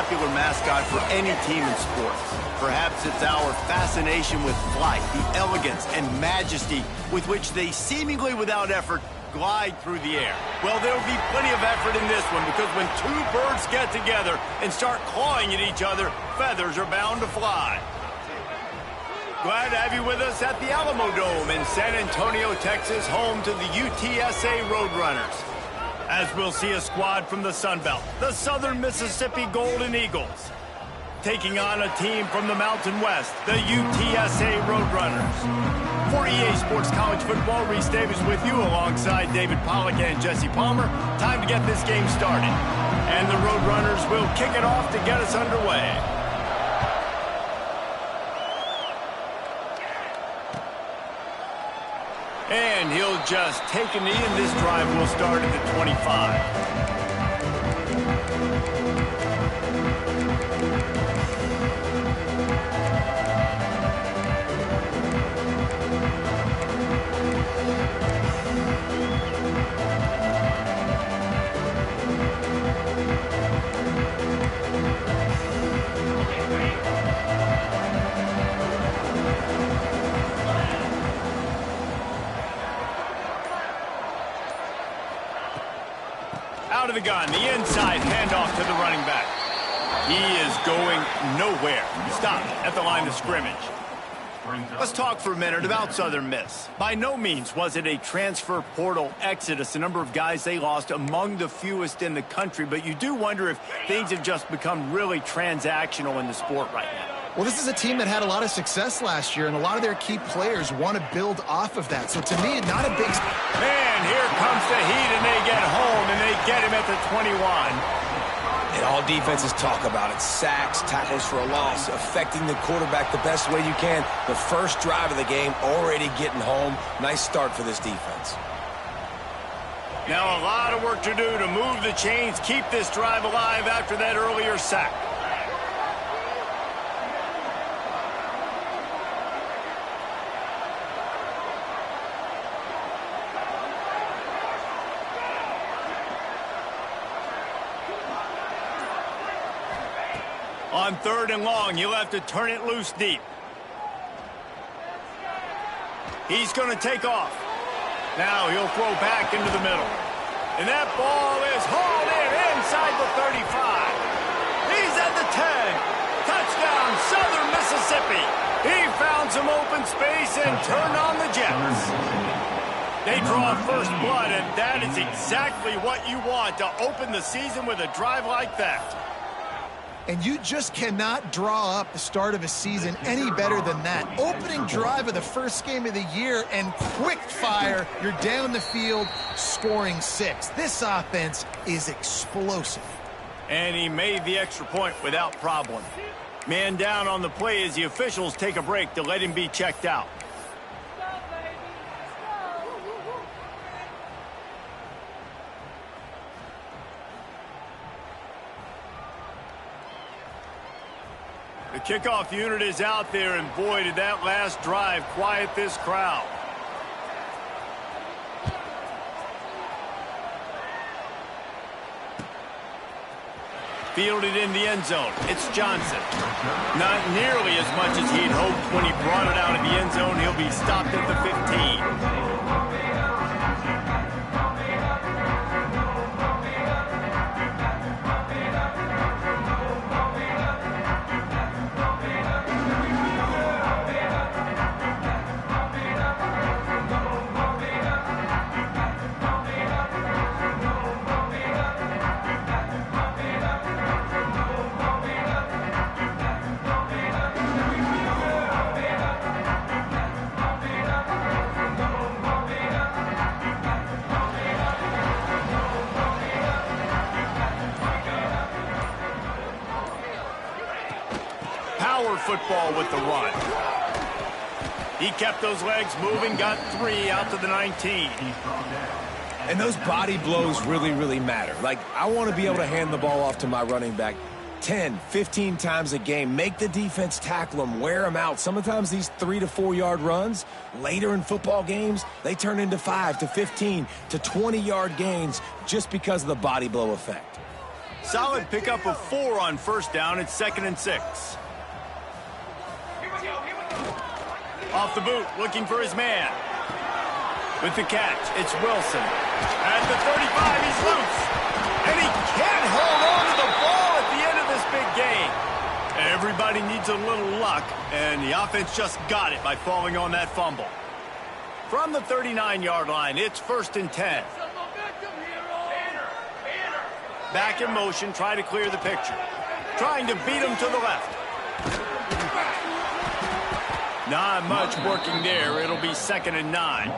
popular mascot for any team in sports. Perhaps it's our fascination with flight, the elegance and majesty with which they seemingly without effort glide through the air. Well, there will be plenty of effort in this one because when two birds get together and start clawing at each other, feathers are bound to fly. Glad to have you with us at the Alamo Dome in San Antonio, Texas, home to the UTSA Roadrunners. As we'll see a squad from the Sun Belt, the Southern Mississippi Golden Eagles, taking on a team from the Mountain West, the UTSA Roadrunners. For EA Sports College Football, Reese Davis with you alongside David Pollack and Jesse Palmer. Time to get this game started. And the Roadrunners will kick it off to get us underway. And he'll just take a knee, and this drive will start at the 25. Out of the gun, the inside handoff to the running back. He is going nowhere. Stopped at the line of scrimmage. Let's talk for a minute about Southern Miss. By no means was it a transfer portal exodus, a number of guys they lost among the fewest in the country, but you do wonder if things have just become really transactional in the sport right now. Well, this is a team that had a lot of success last year, and a lot of their key players want to build off of that. So to me, not a big... And here comes the heat, and they get home, and they get him at the 21. And all defenses talk about it. Sacks, tackles for a loss, affecting the quarterback the best way you can. The first drive of the game, already getting home. Nice start for this defense. Now a lot of work to do to move the chains, keep this drive alive after that earlier sack. On 3rd and long, he'll have to turn it loose deep. He's going to take off. Now he'll throw back into the middle. And that ball is hauled in inside the 35. He's at the 10. Touchdown, Southern Mississippi. He found some open space and turned on the Jets. They draw first blood, and that is exactly what you want to open the season with a drive like that. And you just cannot draw up the start of a season any better than that. Opening drive of the first game of the year, and quick fire, you're down the field scoring 6. This offense is explosive. And he made the extra point without problem. Man down on the play as the officials take a break to let him be checked out. The kickoff unit is out there, and boy, did that last drive quiet this crowd. Fielded in the end zone. It's Johnson. Not nearly as much as he'd hoped when he brought it out of the end zone. He'll be stopped at the 15. Football with the run. He kept those legs moving, got 3 out to the 19. And those body blows really, really matter. Like, I want to be able to hand the ball off to my running back 10, 15 times a game. Make the defense tackle them, wear them out. Sometimes these 3 to 4 yard runs, later in football games, they turn into 5 to 15 to 20 yard gains just because of the body blow effect. Solid pickup of 4 on first down. It's 2nd and 6. Off the boot, looking for his man. With the catch, it's Wilson. At the 35, he's loose. And he can't hold on to the ball at the end of this big game. Everybody needs a little luck, and the offense just got it by falling on that fumble. From the 39-yard line, it's 1st and 10. Back in motion, try to clear the picture. Trying to beat him to the left. Not much working there. It'll be 2nd and 9.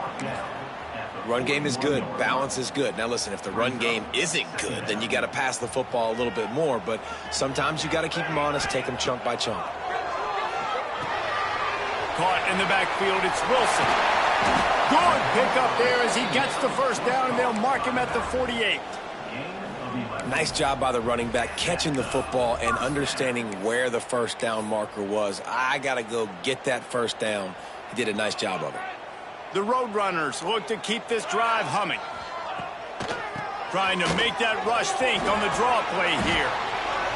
Run game is good. Balance is good. Now, listen, if the run game isn't good, then you got to pass the football a little bit more. But sometimes you got to keep them honest, take them chunk by chunk. Caught in the backfield, it's Wilson. Good pickup there as he gets the first down, and they'll mark him at the 48. Nice job by the running back catching the football and understanding where the first down marker was. I got to go get that first down. He did a nice job of it. The Roadrunners look to keep this drive humming. Trying to make that rush think on the draw play here.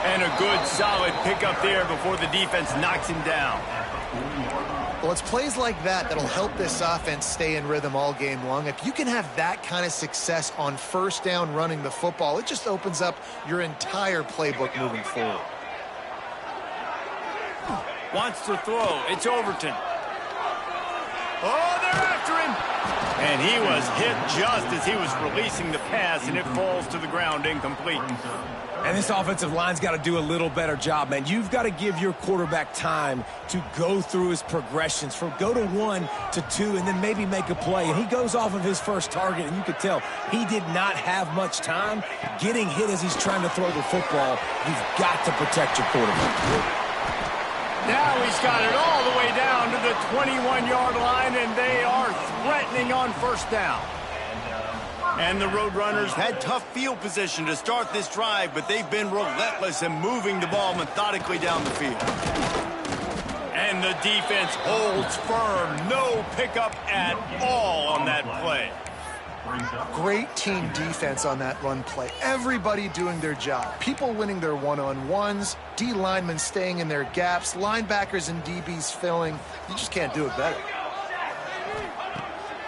And a good, solid pickup there before the defense knocks him down. Well, it's plays like that that'll help this offense stay in rhythm all game long. If you can have that kind of success on first down running the football, it just opens up your entire playbook moving forward. Wants to throw. It's Overton. Oh, they're after him. And he was hit just as he was releasing the pass, and it falls to the ground incomplete. And this offensive line's got to do a little better job, man. You've got to give your quarterback time to go through his progressions from go to 1 to 2 and then maybe make a play. And he goes off of his first target, and you could tell he did not have much time getting hit as he's trying to throw the football. You've got to protect your quarterback. Now he's got it all the way down to the 21-yard line, and they are threatening on first down. And the Roadrunners had tough field position to start this drive, but they've been relentless in moving the ball methodically down the field. And the defense holds firm. No pickup at all on that play. Great team defense on that run play. Everybody doing their job. People winning their one-on-ones, D linemen staying in their gaps, linebackers and DBs filling. You just can't do it better.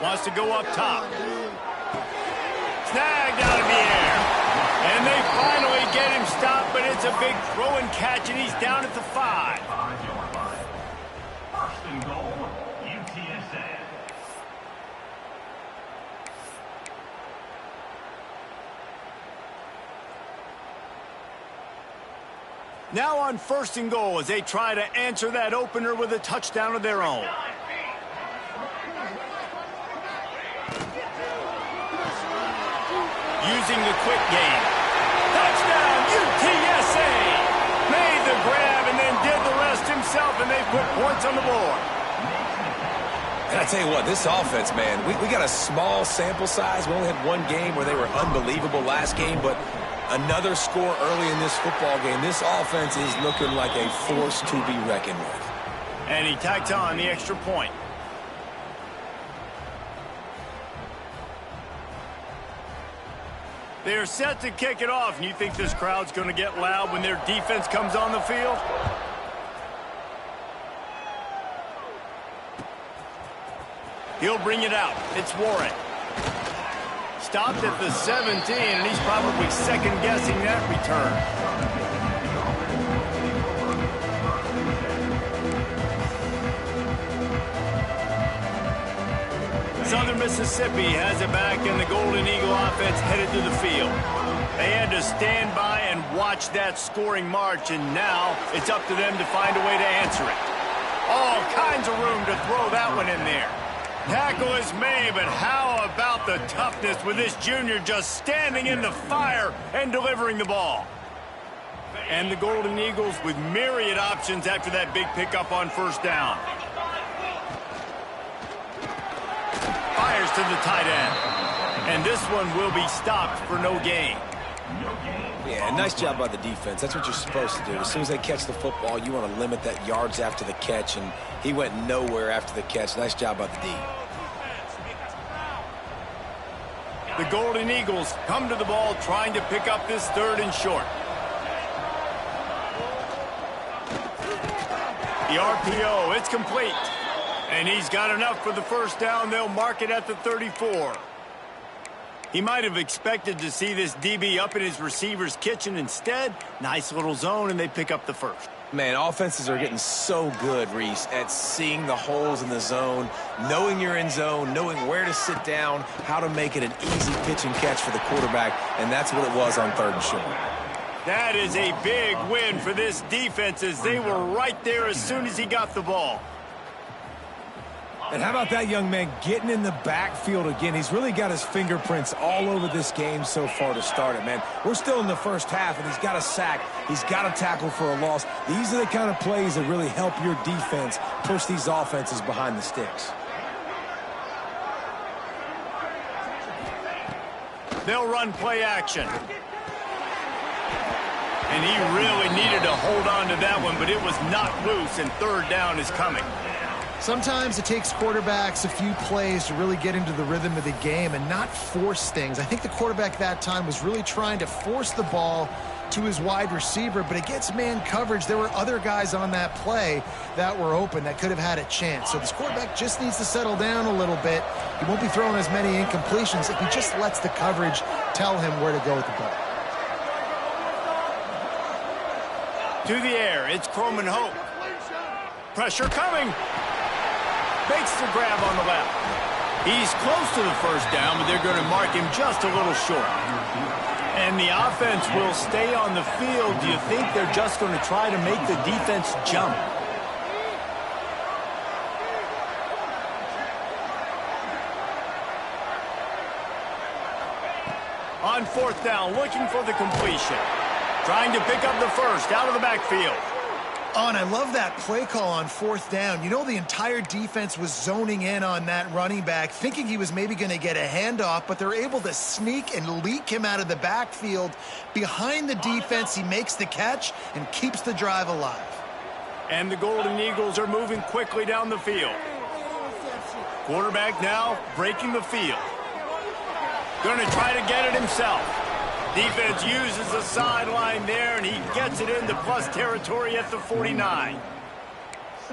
Wants to go up top. Snagged out of the air. And they finally get him stopped, but it's a big throw and catch, and he's down at the 5. First and goal, UTSA. Now on 1st and goal as they try to answer that opener with a touchdown of their own. Using the quick game. Touchdown, UTSA! Made the grab and then did the rest himself, and they put points on the board. And I tell you what, this offense, man, we got a small sample size. We only had one game where they were unbelievable last game, but another score early in this football game. This offense is looking like a force to be reckoned with. And he tacks on the extra point. They're set to kick it off, and you think this crowd's going to get loud when their defense comes on the field? He'll bring it out. It's Warren. Stopped at the 17, and he's probably second-guessing that return. Southern Mississippi has it back, and the Golden Eagle offense headed to the field. They had to stand by and watch that scoring march, and now it's up to them to find a way to answer it. All kinds of room to throw that one in there. Tackle is made, but how about the toughness with this junior just standing in the fire and delivering the ball? And the Golden Eagles with myriad options after that big pickup on first down. Fires to the tight end. And this one will be stopped for no gain. Yeah, nice job by the defense. That's what you're supposed to do. As soon as they catch the football, you want to limit that yards after the catch, and he went nowhere after the catch. Nice job by the D. The Golden Eagles come to the ball trying to pick up this 3rd and short. The RPO, it's complete. And he's got enough for the first down. They'll mark it at the 34. He might have expected to see this DB up in his receiver's kitchen. Instead, nice little zone, and they pick up the first. Man, offenses are getting so good, Reese, at seeing the holes in the zone, knowing you're in zone, knowing where to sit down, how to make it an easy pitch and catch for the quarterback, and that's what it was on 3rd and short. That is a big win for this defense as they were right there as soon as he got the ball. And how about that young man getting in the backfield again? He's really got his fingerprints all over this game so far to start it, man. We're still in the first half, and he's got a sack. He's got a tackle for a loss. These are the kind of plays that really help your defense push these offenses behind the sticks. They'll run play action. And he really needed to hold on to that one, but it was knocked loose, and 3rd down is coming. Sometimes it takes quarterbacks a few plays to really get into the rhythm of the game and not force things. I think the quarterback that time was really trying to force the ball to his wide receiver, but against man coverage, there were other guys on that play that were open that could have had a chance. So this quarterback just needs to settle down a little bit. He won't be throwing as many incompletions if he just lets the coverage tell him where to go with the ball. To the air, it's Croman Hope. Pressure coming. Makes the grab on the left. He's close to the first down, but they're going to mark him just a little short. And the offense will stay on the field. Do you think they're just going to try to make the defense jump? On 4th down, looking for the completion. Trying to pick up the first out of the backfield. Oh, and I love that play call on 4th down. You know, the entire defense was zoning in on that running back, thinking he was maybe going to get a handoff, but they're able to sneak and leak him out of the backfield. Behind the defense, he makes the catch and keeps the drive alive. And the Golden Eagles are moving quickly down the field. Quarterback now breaking the field. Going to try to get it himself. Defense uses the sideline there, and he gets it into plus territory at the 49.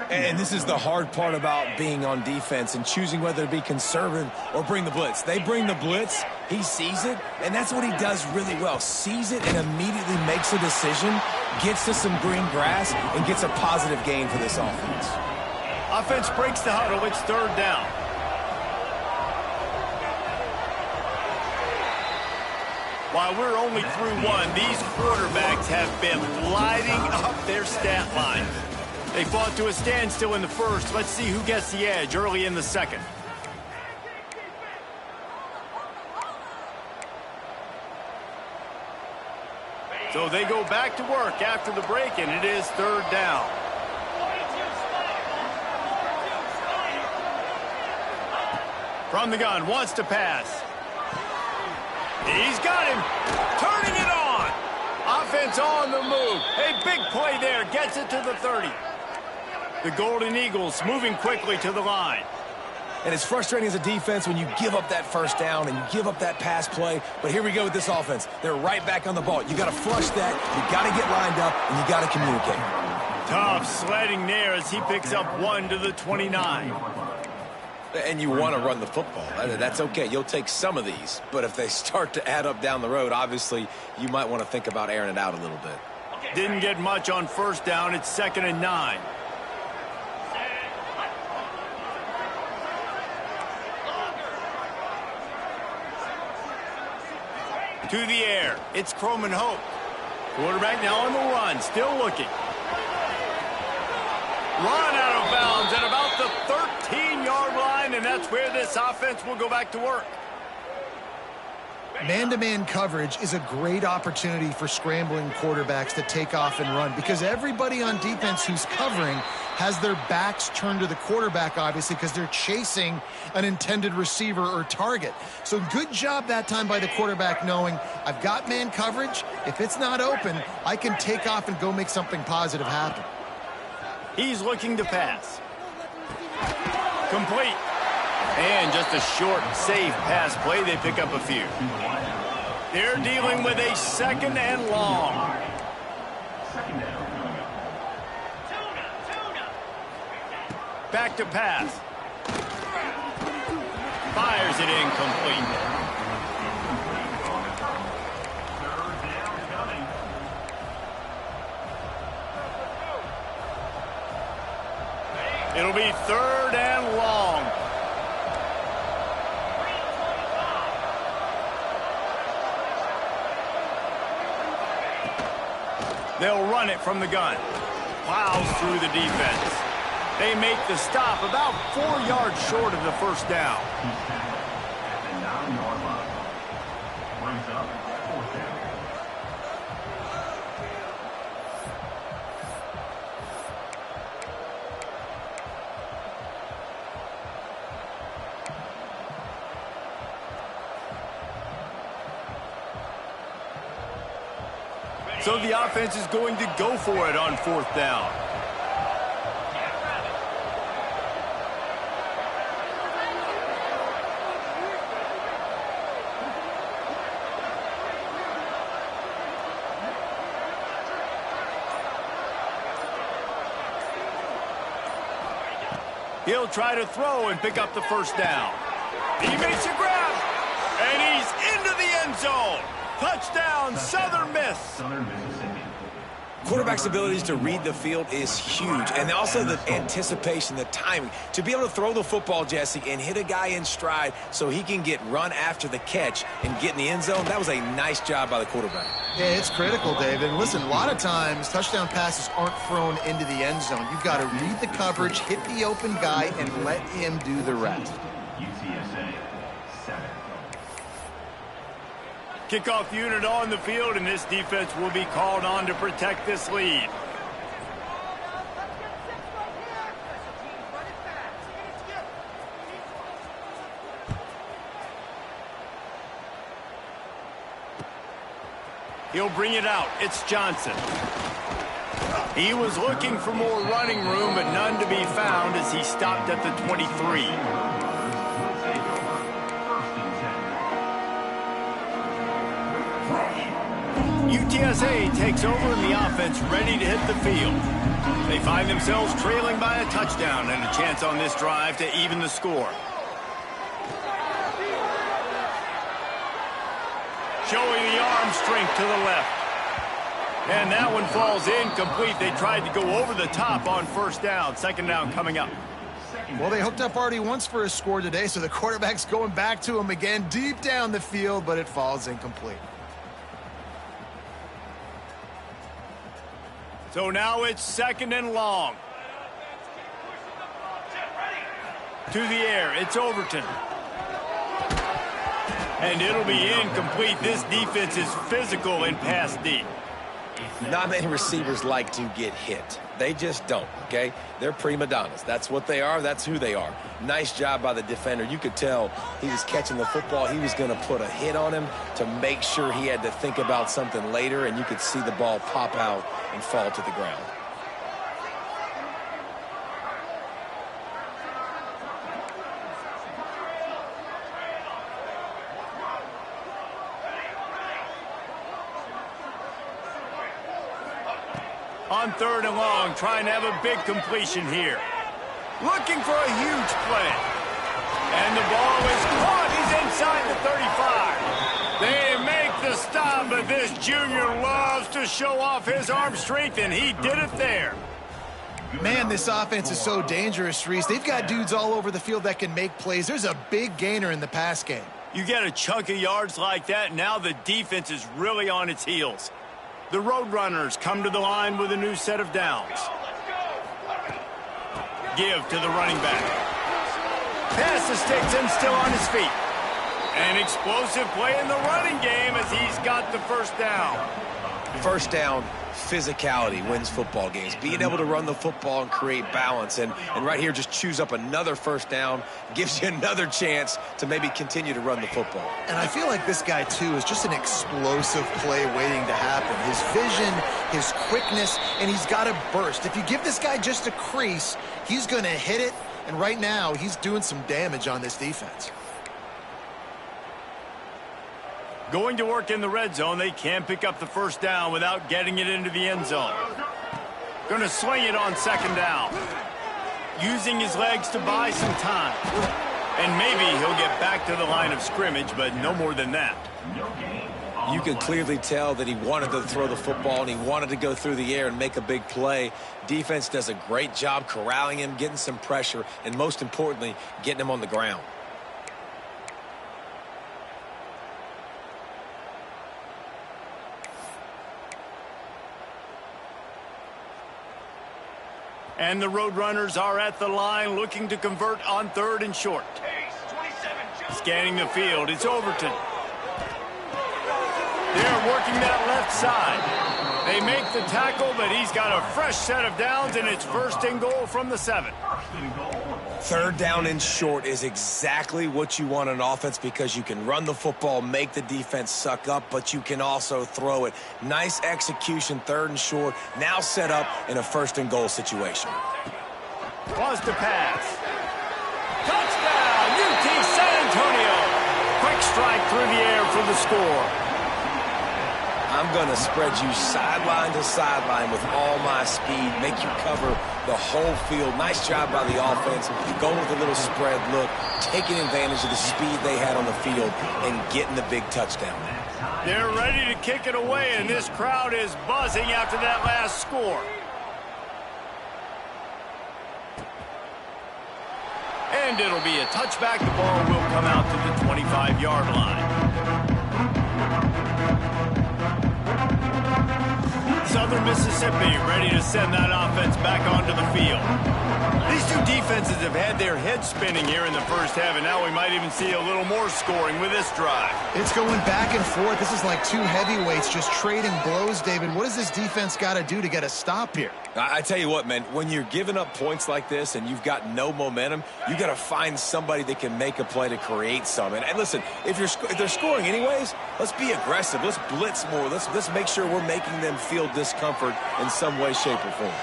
And this is the hard part about being on defense and choosing whether to be conservative or bring the blitz. They bring the blitz, he sees it, and that's what he does really well. Sees it and immediately makes a decision, gets to some green grass, and gets a positive gain for this offense. Offense breaks the huddle. It's 3rd down. While we're only through one, these quarterbacks have been lighting up their stat line. They fought to a standstill in the first. Let's see who gets the edge early in the second. So they go back to work after the break, and it is 3rd down. From the gun, wants to pass. He's got him. Turning it on. Offense on the move. A big play there. Gets it to the 30. The Golden Eagles moving quickly to the line. And it's frustrating as a defense when you give up that first down and you give up that pass play. But here we go with this offense. They're right back on the ball. You got to flush that. You got to get lined up, and you got to communicate. Tough sledding there as he picks up 1 to the 29. And you want to run the football. That's okay. You'll take some of these. But if they start to add up down the road, obviously, you might want to think about airing it out a little bit. Didn't get much on first down. It's 2nd and 9. To the air. It's Croman Hope. Quarterback now on the run. Still looking. Run out of bounds at about the 13-yard line, and that's where this offense will go back to work. Man-to-man coverage is a great opportunity for scrambling quarterbacks to take off and run because everybody on defense who's covering has their backs turned to the quarterback, obviously, because they're chasing an intended receiver or target. So good job that time by the quarterback knowing I've got man coverage. If it's not open, I can take off and go make something positive happen. He's looking to pass. Complete. And just a short, safe pass play. They pick up a few. They're dealing with a 2nd and long. Back to pass. Fires it incomplete. Third down coming. It'll be 3rd and long. They'll run it from the gun. Plows through the defense. They make the stop about 4 yards short of the first down. He's tackled at the 9-yard line. Brings up 4th down. So the offense is going to go for it on 4th down. He'll try to throw and pick up the first down. He makes a grab, and he's into the end zone. Touchdown, Southern Miss. Southern Mississippi. Quarterback's abilities to read the field is huge, and also the anticipation, the timing. To be able to throw the football, Jesse, and hit a guy in stride so he can get run after the catch and get in the end zone, that was a nice job by the quarterback. Yeah, it's critical, David. And listen, a lot of times, touchdown passes aren't thrown into the end zone. You've got to read the coverage, hit the open guy, and let him do the rest. UTSA 7. Kickoff unit on the field, and this defense will be called on to protect this lead. He'll bring it out. It's Johnson. He was looking for more running room, but none to be found as he stopped at the 23. UTSA takes over and the offense ready to hit the field. They find themselves trailing by a touchdown and a chance on this drive to even the score. Showing the arm strength to the left. And that one falls incomplete. They tried to go over the top on first down. 2nd down coming up. Well, they hooked up already once for a score today, so the quarterback's going back to him again deep down the field, but it falls incomplete. So now it's 2nd and long. To the air, it's Overton. And it'll be incomplete. This defense is physical in pass deep. Not many receivers like to get hit. They just don't, okay? They're prima donnas. That's what they are. That's who they are. Nice job by the defender. You could tell he was catching the football. He was going to put a hit on him to make sure he had to think about something later, and you could see the ball pop out and fall to the ground. On 3rd and long, trying to have a big completion here. Looking for a huge play. And the ball is caught. He's inside the 35. They make the stop, but this junior loves to show off his arm strength, and he did it there. Man, this offense is so dangerous, Reese. They've got dudes all over the field that can make plays. There's a big gainer in the pass game. You get a chunk of yards like that, now the defense is really on its heels. The Roadrunners come to the line with a new set of downs. Give to the running back. Passes takes him still on his feet. An explosive play in the running game as he's got the first down. First down, physicality wins football games. Being able to run the football and create balance. And right here, just choose up another first down, gives you another chance to maybe continue to run the football. And I feel like this guy, too, is just an explosive play waiting to happen. His vision, his quickness, and he's got a burst. If you give this guy just a crease, he's going to hit it. And right now, he's doing some damage on this defense. Going to work in the red zone. They can't pick up the first down without getting it into the end zone. Going to swing it on 2nd down. using his legs to buy some time. And maybe he'll get back to the line of scrimmage, but no more than that. You can clearly tell that he wanted to throw the football and he wanted to go through the air and make a big play. Defense does a great job corralling him, getting some pressure, and most importantly, getting him on the ground. And the Roadrunners are at the line looking to convert on 3rd and short. Scanning the field, it's Overton. They're working that left side. They make the tackle, but he's got a fresh set of downs, and it's 1st and goal from the 7. 3rd down and short is exactly what you want on offense because you can run the football, make the defense suck up, but you can also throw it. Nice execution, 3rd and short, now set up in a 1st and goal situation. Wants to pass. Touchdown, UT San Antonio. Quick strike through the air for the score. I'm going to spread you sideline to sideline with all my speed, make you cover the whole field. Nice job by the offense, going with a little spread look, taking advantage of the speed they had on the field and getting the big touchdown. They're ready to kick it away, and this crowd is buzzing after that last score. And it'll be a touchback. The ball will come out to the 25-yard line. Southern Mississippi ready to send that offense back onto the field. These two defenses have had their heads spinning here in the first half, and now we might even see a little more scoring with this drive. It's going back and forth. This is like two heavyweights just trading blows, David. What does this defense got to do to get a stop here? I tell you what, man, when you're giving up points like this and you've got no momentum, you got to find somebody that can make a play to create some. And listen, if they're scoring anyways, let's be aggressive. Let's blitz more. Let's make sure we're making them feel discomfort in some way, shape, or form.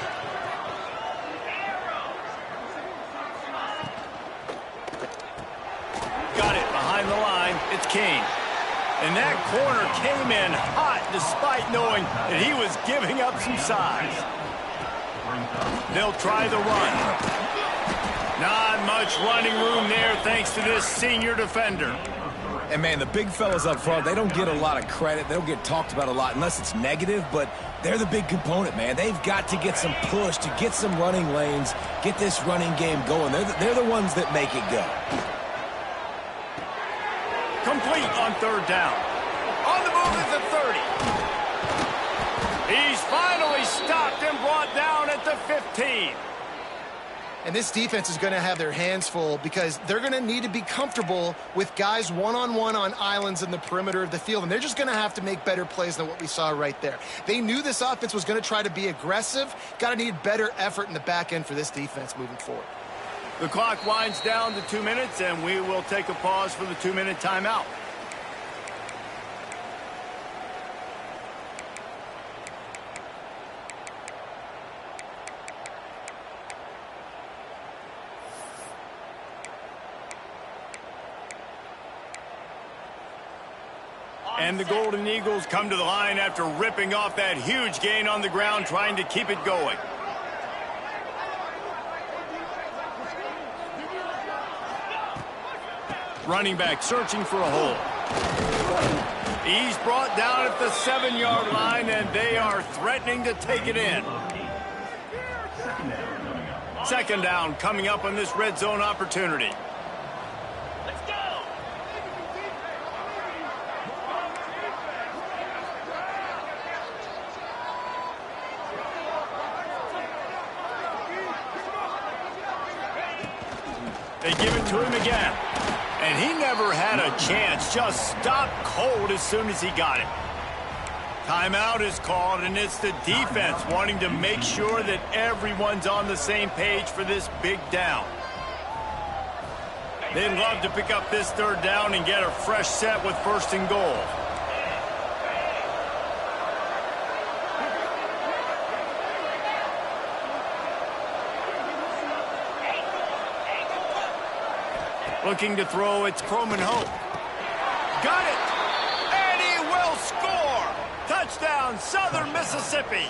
Got it behind the line. It's King. And that corner came in hot despite knowing that he was giving up some size. They'll try the run. Not much running room there thanks to this senior defender. And, man, the big fellas up front, they don't get a lot of credit. They don't get talked about a lot unless it's negative, but they're the big component, man. They've got to get some push, to get some running lanes, get this running game going. They're the ones that make it go. Complete on 3rd down. On the move at the 30. He's finally stopped and brought down at the 15. And this defense is going to have their hands full because they're going to need to be comfortable with guys one-on-one on islands in the perimeter of the field. And they're just going to have to make better plays than what we saw right there. They knew this offense was going to try to be aggressive. Got to need better effort in the back end for this defense moving forward. The clock winds down to 2 minutes, and we will take a pause for the 2-minute timeout. And the Golden Eagles come to the line after ripping off that huge gain on the ground, trying to keep it going. Running back searching for a hole. He's brought down at the 7-yard line, and they are threatening to take it in. 2nd down coming up on this red zone opportunity. They give it to him again. And he never had a chance. Just stopped cold as soon as he got it. Timeout is called, and it's the defense wanting to make sure that everyone's on the same page for this big down. They'd love to pick up this 3rd down and get a fresh set with 1st and goal. Looking to throw, it's Croman Hope. Got it! And he will score! Touchdown, Southern Mississippi!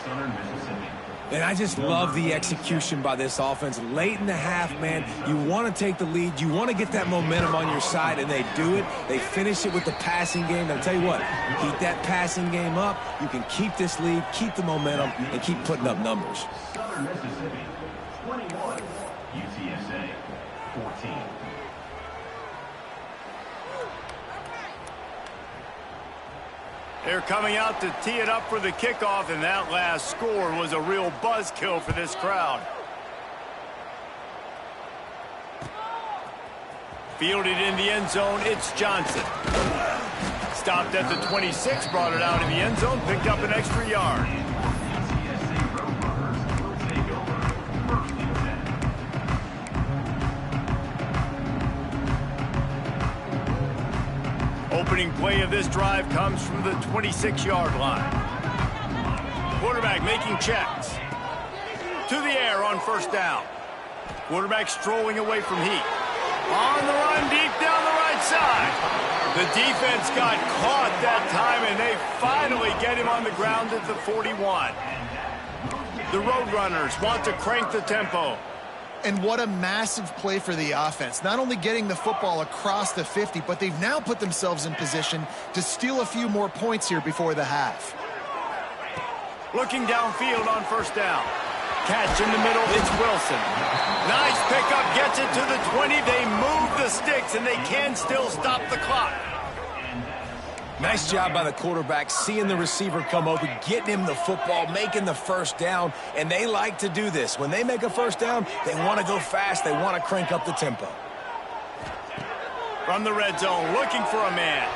And I just love the execution by this offense. Late in the half, man, you want to take the lead. You want to get that momentum on your side, and they do it. They finish it with the passing game. I'll tell you what, keep that passing game up. You can keep this lead, keep the momentum, and keep putting up numbers. Southern Mississippi, 21. UTSA, 14. They're coming out to tee it up for the kickoff, and that last score was a real buzzkill for this crowd. Fielded in the end zone, it's Johnson. Stopped at the 26, brought it out in the end zone, picked up an extra yard. UTSA Roadrunners will take over. First and 10. Opening play of this drive comes from the 26-yard line. Quarterback making checks. To the air on first down. Quarterback strolling away from heat. On the run, deep down the right side. The defense got caught that time, and they finally get him on the ground at the 41. The Roadrunners want to crank the tempo. And what a massive play for the offense. Not only getting the football across the 50, but they've now put themselves in position to steal a few more points here before the half. Looking downfield on first down. Catch in the middle, it's Wilson. Nice pickup, gets it to the 20. They move the sticks, and they can still stop the clock. Nice job by the quarterback, seeing the receiver come open, getting him the football, making the first down, and they like to do this. When they make a first down, they want to go fast. They want to crank up the tempo. From the red zone, looking for a man.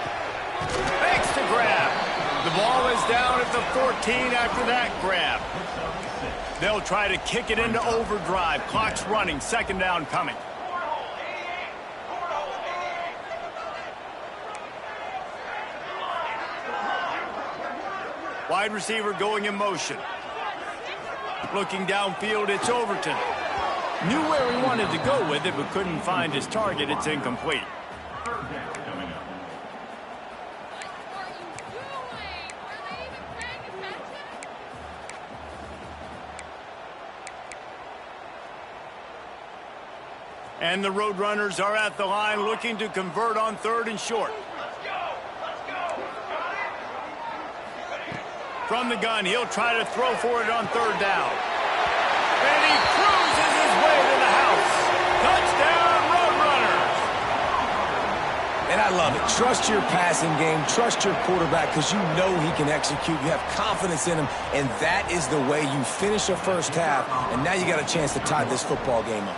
Makes the grab. The ball is down at the 14 after that grab. They'll try to kick it into overdrive. Clock's running, second down coming. Wide receiver going in motion. Looking downfield, it's Overton. Knew where he wanted to go with it, but couldn't find his target. It's incomplete. Third down coming up. And the Roadrunners are at the line looking to convert on third and short. From the gun, he'll try to throw for it on third down. And he cruises his way to the house. Touchdown, Roadrunners! And I love it. Trust your passing game. Trust your quarterback because you know he can execute. You have confidence in him, and that is the way you finish a first half, and now you got a chance to tie this football game up.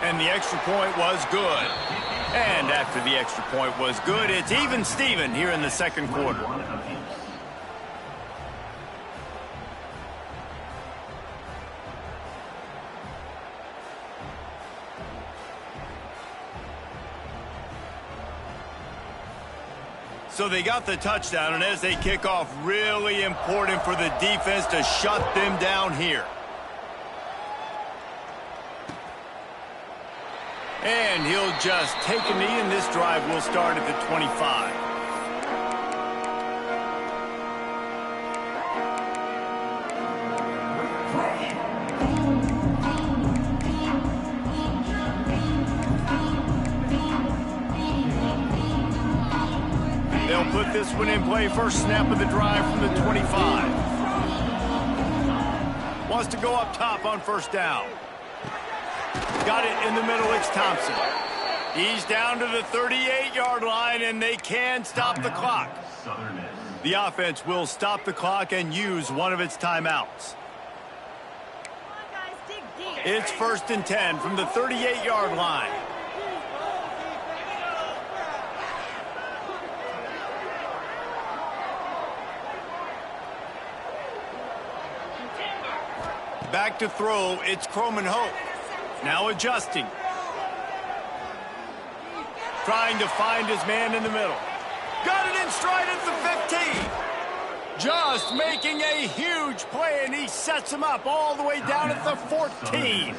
And the extra point was good. And after the extra point was good, it's even Steven here in the second quarter. So they got the touchdown, and as they kick off, really important for the defense to shut them down here. And he'll just take a knee, and this drive will start at the 25. They'll put this one in play. First snap of the drive from the 25. Wants to go up top on first down. Got it in the middle, it's Thompson. He's down to the 38-yard line, and they can stop the clock. The offense will stop the clock and use one of its timeouts. It's first and 10 from the 38-yard line. Back to throw, it's Croman Hope. Now adjusting. Trying to find his man in the middle. Got it in stride at the 15. Just making a huge play, and he sets him up all the way down at the 14.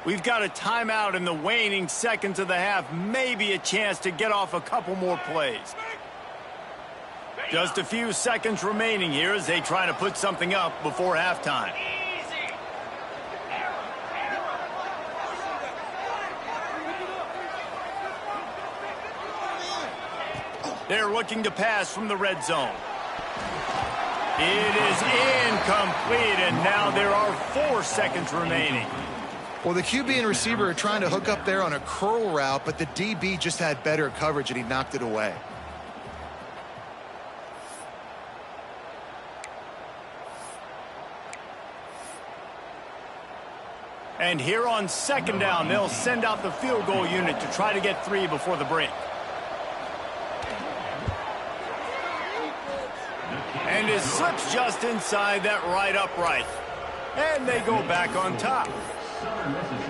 We've got a timeout in the waning seconds of the half. Maybe a chance to get off a couple more plays. Just a few seconds remaining here as they try to put something up before halftime. They're looking to pass from the red zone. It is incomplete, and now there are 4 seconds remaining. Well, the QB and receiver are trying to hook up there on a curl route, but the DB just had better coverage, and he knocked it away. And here on 2nd down, they'll send out the field goal unit to try to get 3 before the break. And it slips just inside that right upright. And they go back on top.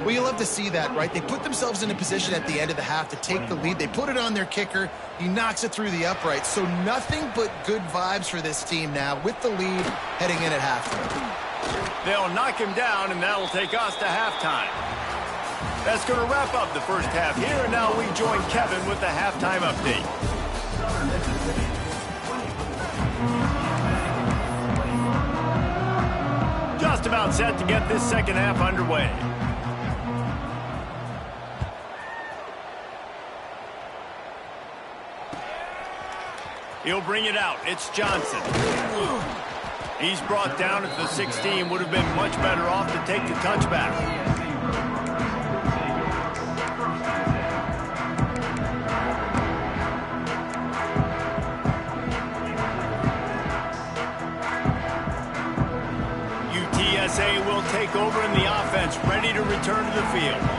Well, you love to see that, right? They put themselves in a position at the end of the half to take the lead. They put it on their kicker. He knocks it through the upright. So nothing but good vibes for this team now with the lead heading in at halftime. They'll knock him down, and that'll take us to halftime. That's going to wrap up the first half here, and now we join Kevin with the halftime update. Just about set to get this second half underway. He'll bring it out. It's Johnson. He's brought down at the 16. Would have been much better off to take the touchback. UTSA will take over in the offense, ready to return to the field.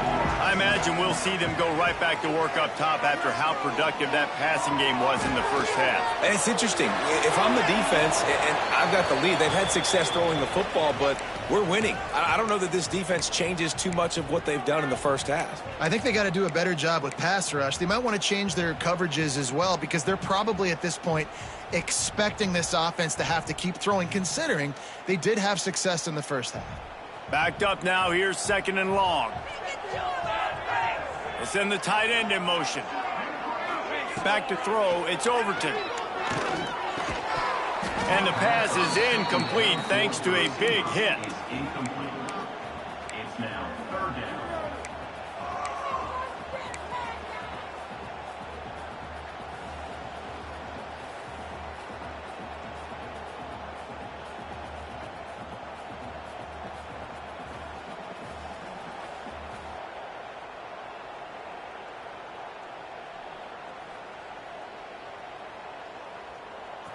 I imagine we'll see them go right back to work up top after how productive that passing game was in the first half. And it's interesting. If I'm the defense and I've got the lead, they've had success throwing the football, but we're winning. I don't know that this defense changes too much of what they've done in the first half. I think they got to do a better job with pass rush. They might want to change their coverages as well, because they're probably at this point expecting this offense to have to keep throwing, considering they did have success in the first half. Backed up now. Here's 2nd and long. They send the tight end in motion. Back to throw. It's Overton. And the pass is incomplete thanks to a big hit. Incomplete. It's now 3rd down.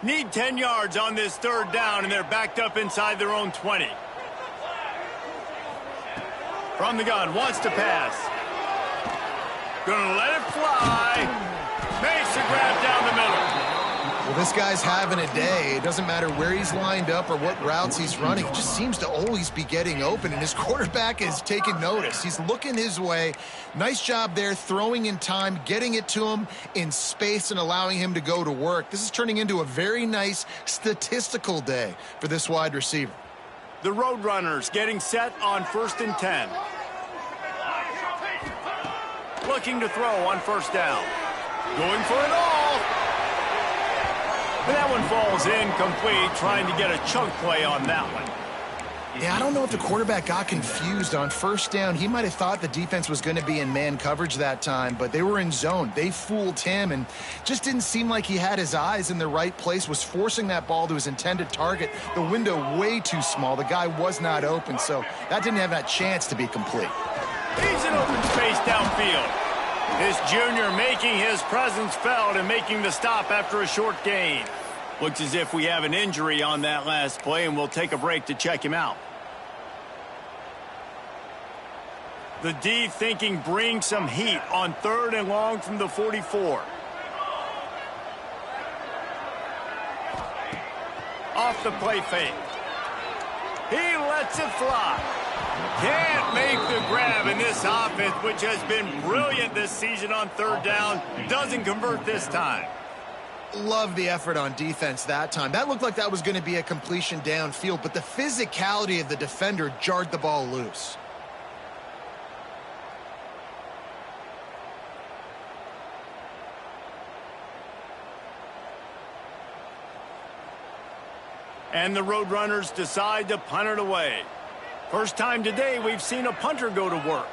Need 10 yards on this 3rd down, and they're backed up inside their own 20. From the gun, wants to pass. Gonna let it fly. Makes a grab down the middle. Well, this guy's having a day. It doesn't matter where he's lined up or what routes he's running. He just seems to always be getting open, and his quarterback is taking notice. He's looking his way. Nice job there, throwing in time, getting it to him in space and allowing him to go to work. This is turning into a very nice statistical day for this wide receiver. The Roadrunners getting set on 1st and 10. Looking to throw on 1st down. Going for it all. And that one falls incomplete, trying to get a chunk play on that one. Yeah, I don't know if the quarterback got confused on 1st down. He might have thought the defense was going to be in man coverage that time, but they were in zone. They fooled him and just didn't seem like he had his eyes in the right place, was forcing that ball to his intended target. The window way too small. The guy was not open, so that didn't have that chance to be complete. He's in open space downfield. This junior making his presence felt and making the stop after a short gain. Looks as if we have an injury on that last play, and we'll take a break to check him out. The D thinking bring some heat on 3rd and long from the 44. Off the play fake. He lets it fly. Can't make the grab, in this offense, which has been brilliant this season on 3rd down, doesn't convert this time. Love the effort on defense that time. That looked like that was going to be a completion downfield, but the physicality of the defender jarred the ball loose. And the Roadrunners decide to punt it away. First time today we've seen a punter go to work.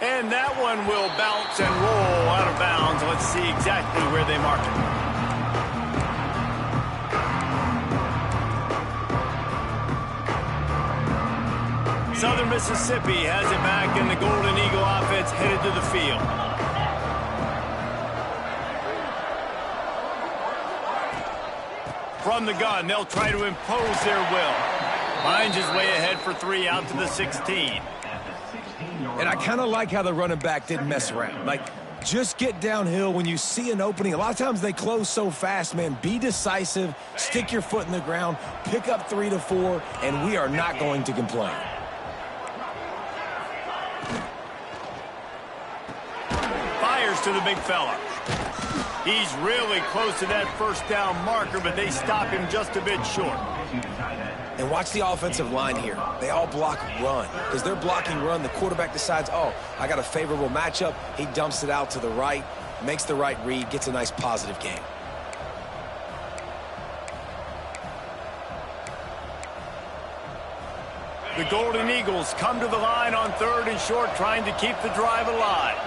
And that one will bounce and roll out of bounds. Let's see exactly where they mark it. Southern Mississippi has it back, and the Golden Eagle offense headed to the field. From the gun, they'll try to impose their will. Finds his way ahead for 3 out to the 16. And I kind of like how the running back didn't mess around. Like, just get downhill when you see an opening. A lot of times they close so fast, man. Be decisive, stick your foot in the ground, pick up 3 to 4, and we are not going to complain. Fires to the big fella. He's really close to that first down marker, but they stop him just a bit short. And watch the offensive line here. They all block run. As they're blocking run, the quarterback decides, oh, I got a favorable matchup. He dumps it out to the right, makes the right read, gets a nice positive gain. The Golden Eagles come to the line on 3rd and short, trying to keep the drive alive.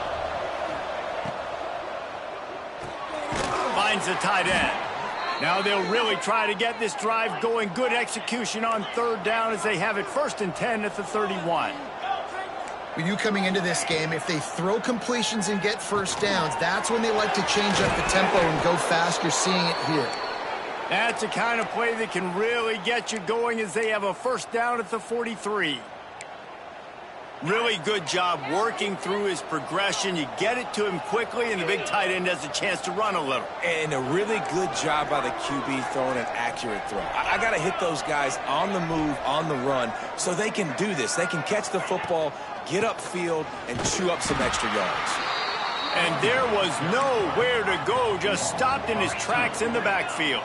Finds the tight end. Now they'll really try to get this drive going. Good execution on 3rd down as they have it 1st and 10 at the 31. With you coming into this game, if they throw completions and get first downs, that's when they like to change up the tempo and go fast. You're seeing it here. That's the kind of play that can really get you going as they have a 1st down at the 43. Really good job working through his progression. You get it to him quickly, and the big tight end has a chance to run a little. And a really good job by the QB throwing an accurate throw. I got to hit those guys on the move, on the run, so they can do this. They can catch the football, get upfield, and chew up some extra yards. And there was nowhere to go, just stopped in his tracks in the backfield.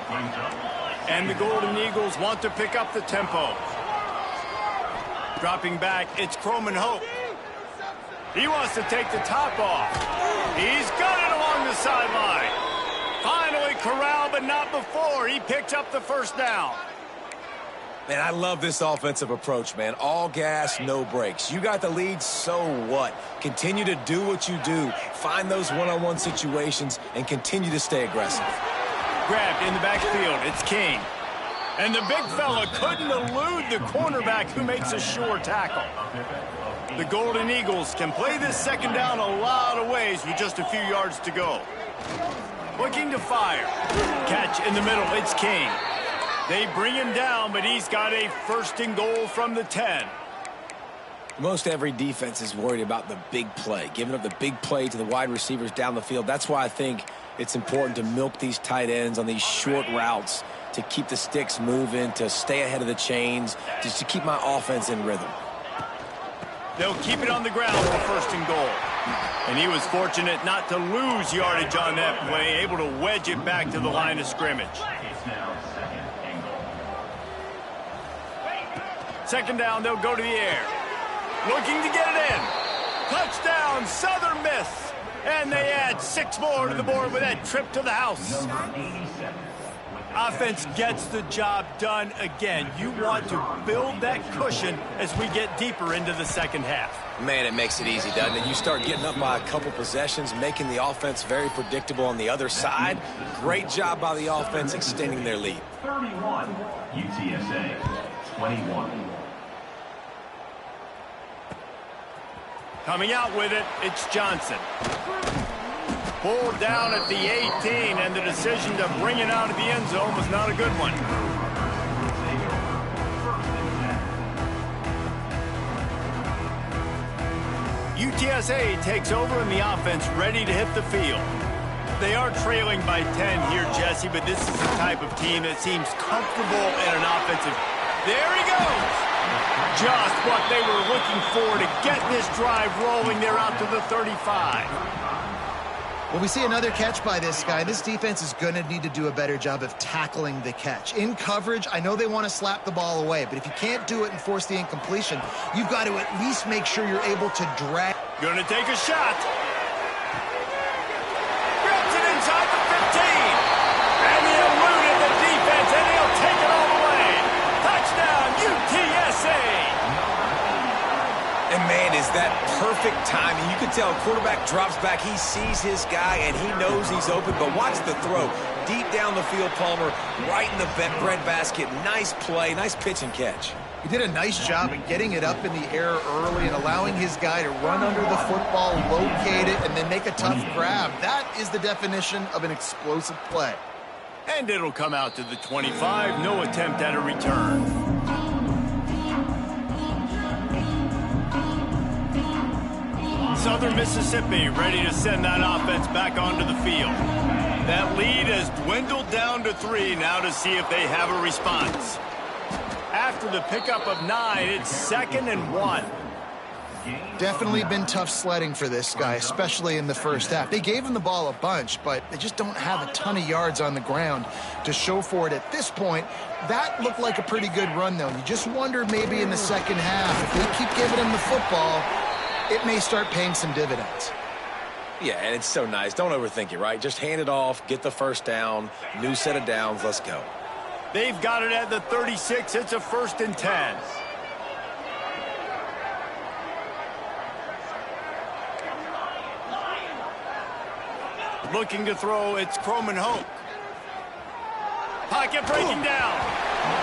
And the Golden Eagles want to pick up the tempo. Dropping back, it's Croman Hope. He wants to take the top off. He's got it along the sideline. Finally corralled, but not before. He picks up the 1st down. Man, I love this offensive approach, man. All gas, no brakes. You got the lead, so what? Continue to do what you do. Find those one-on-one situations and continue to stay aggressive. Grabbed in the backfield, it's King. And the big fella couldn't elude the cornerback who makes a sure tackle. The Golden Eagles can play this 2nd down a lot of ways with just a few yards to go. Looking to fire. Catch in the middle, it's King. They bring him down, but he's got a 1st and goal from the 10. Most every defense is worried about the big play, giving up the big play to the wide receivers down the field. That's why I think it's important to milk these tight ends on these short routes to keep the sticks moving, to stay ahead of the chains, just to keep my offense in rhythm. They'll keep it on the ground for 1st and goal. And he was fortunate not to lose yardage on that play, able to wedge it back to the line of scrimmage. 2nd down, they'll go to the air. Looking to get it in. Touchdown, Southern Miss. And they add 6 more to the board with that trip to the house. Offense gets the job done again. You want to build that cushion as we get deeper into the 2nd half. Man, it makes it easy, doesn't it? You start getting up by a couple possessions, making the offense very predictable on the other side. Great job by the offense extending their lead. 31, UTSA, 21. Coming out with it, it's Johnson. Pulled down at the 18, and the decision to bring it out of the end zone was not a good one. UTSA takes over in the offense, ready to hit the field. They are trailing by 10 here, Jesse, but this is the type of team that seems comfortable in an offensive. There he goes! Just what they were looking for to get this drive rolling. They're out to the 35. Well, we see another catch by this guy. This defense is going to need to do a better job of tackling the catch. In coverage, I know they want to slap the ball away, but if you can't do it and force the incompletion, you've got to at least make sure you're able to drag. Going to take a shot. perfect timing. You can tell quarterback drops back. He sees his guy, and he knows he's open. But watch the throw. Deep down the field, Palmer, right in the breadbasket. Nice play, nice pitch and catch. He did a nice job of getting it up in the air early and allowing his guy to run under the football, locate it, and then make a tough grab. That is the definition of an explosive play. And it'll come out to the 25. No attempt at a return. Southern Mississippi ready to send that offense back onto the field. That lead has dwindled down to 3 now to see if they have a response. After the pickup of 9, it's 2nd and 1. Definitely been tough sledding for this guy, especially in the first half. They gave him the ball a bunch, but they just don't have a ton of yards on the ground to show for it at this point. That looked like a pretty good run, though. You just wonder maybe in the second half, if they keep giving him the football, it may start paying some dividends. Yeah, and it's so nice. Don't overthink it, right? Just hand it off, get the first down, new set of downs, let's go. They've got it at the 36. It's a 1st and 10. Looking to throw, it's Croman Hoke. Pocket breaking down.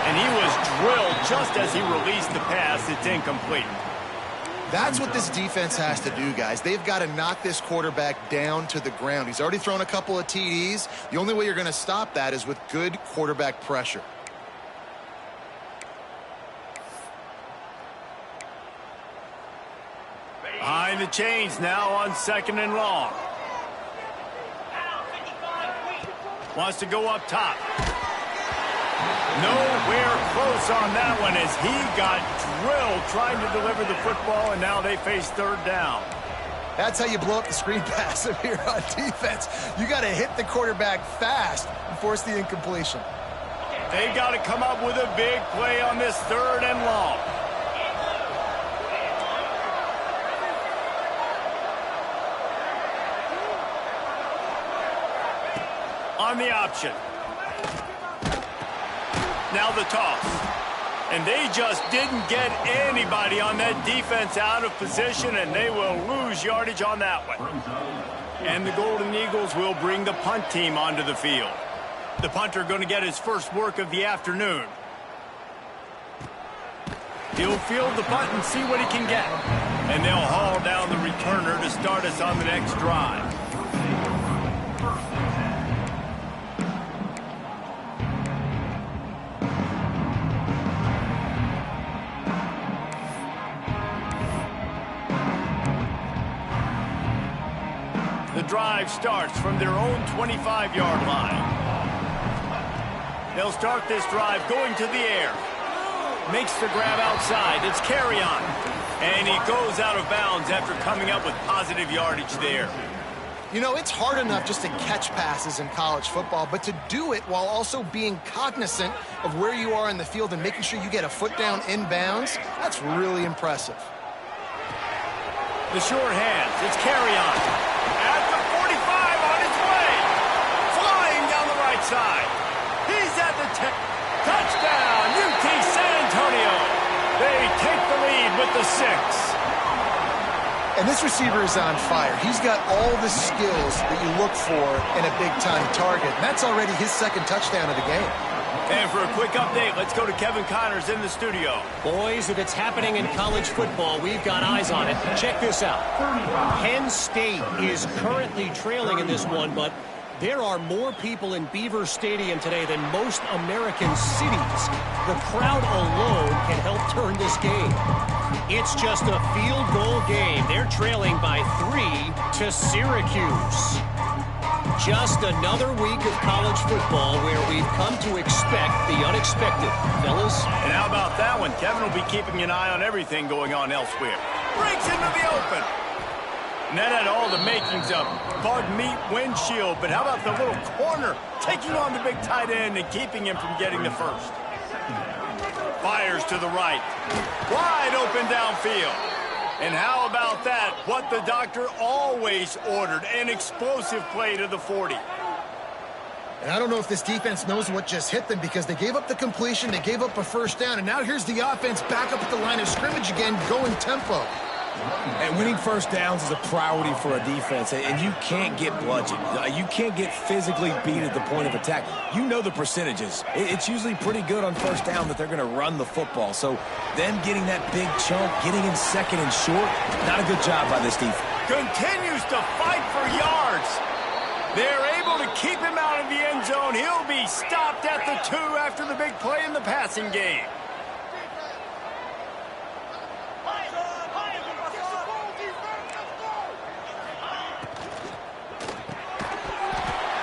And he was drilled just as he released the pass. It's incomplete. That's what this defense has to do, guys. They've got to knock this quarterback down to the ground. He's already thrown a couple of TDs. The only way you're going to stop that is with good quarterback pressure. Behind the chains now on 2nd and long. Wants to go up top. Nowhere close on that one as he got drilled trying to deliver the football, and now they face 3rd down. That's how you blow up the screen pass up here on defense. You got to hit the quarterback fast and force the incompletion. They've got to come up with a big play on this 3rd and long. On the option. Now the toss. And they just didn't get anybody on that defense out of position, and they will lose yardage on that one. And the Golden Eagles will bring the punt team onto the field. The punter going to get his first work of the afternoon. He'll field the punt and see what he can get. And they'll haul down the returner to start us on the next drive. The drive starts from their own 25-yard line. They'll start this drive going to the air. Makes the grab outside. It's carry on. And he goes out of bounds after coming up with positive yardage there. You know, it's hard enough just to catch passes in college football, but to do it while also being cognizant of where you are in the field and making sure you get a foot down inbounds, that's really impressive. The short hands. It's carry on. At the 45 on his way. Flying down the right side. He's at the 10. Touchdown, UT San Antonio. They take the lead with the 6. And this receiver is on fire. He's got all the skills that you look for in a big-time target. And that's already his 2nd touchdown of the game. And for a quick update, let's go to Kevin Connors in the studio. Boys, if it's happening in college football, we've got eyes on it. Check this out. Penn State is currently trailing in this one, but there are more people in Beaver Stadium today than most American cities. The crowd alone can help turn this game. It's just a field goal game. They're trailing by 3 to Syracuse. Just another week of college football where we've come to expect the unexpected, fellas. And how about that one? Kevin will be keeping an eye on everything going on elsewhere. Breaks into the open. And that had all the makings of bug meat windshield. But how about the little corner taking on the big tight end and keeping him from getting the first? Fires to the right. Wide open downfield. And how about that? What the doctor always ordered, an explosive play to the 40. And I don't know if this defense knows what just hit them because they gave up the completion, they gave up a first down, and now here's the offense back up at the line of scrimmage again, going tempo. And winning first downs is a priority for a defense, and you can't get bludgeoned. You can't get physically beat at the point of attack. You know the percentages. It's usually pretty good on first down that they're going to run the football. So them getting that big chunk, getting in second and short, not a good job by this defense. Continues to fight for yards. They're able to keep him out of the end zone. He'll be stopped at the 2 after the big play in the passing game.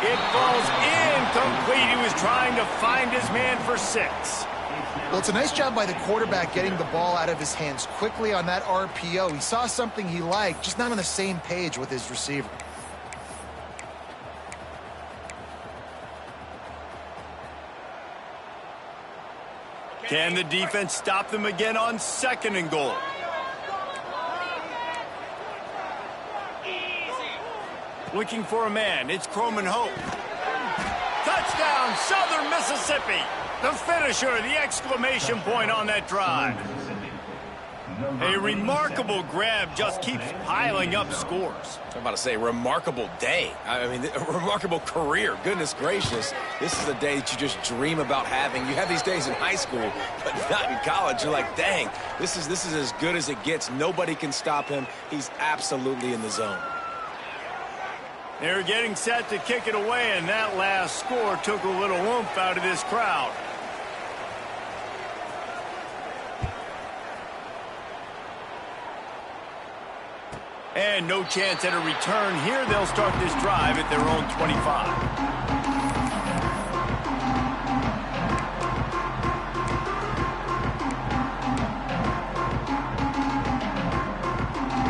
It falls incomplete. He was trying to find his man for 6. Well, it's a nice job by the quarterback getting the ball out of his hands quickly on that RPO. He saw something he liked, just not on the same page with his receiver. Can the defense stop them again on 2nd and goal? Looking for a man. It's Croman Hope. Touchdown, Southern Mississippi. The finisher, the exclamation point on that drive. A remarkable grab just keeps piling up scores. I'm about to say, remarkable day. I mean, a remarkable career. Goodness gracious. This is a day that you just dream about having. You have these days in high school, but not in college. You're like, dang, this is as good as it gets. Nobody can stop him. He's absolutely in the zone. They're getting set to kick it away, and that last score took a little oomph out of this crowd. And no chance at a return here. They'll start this drive at their own 25.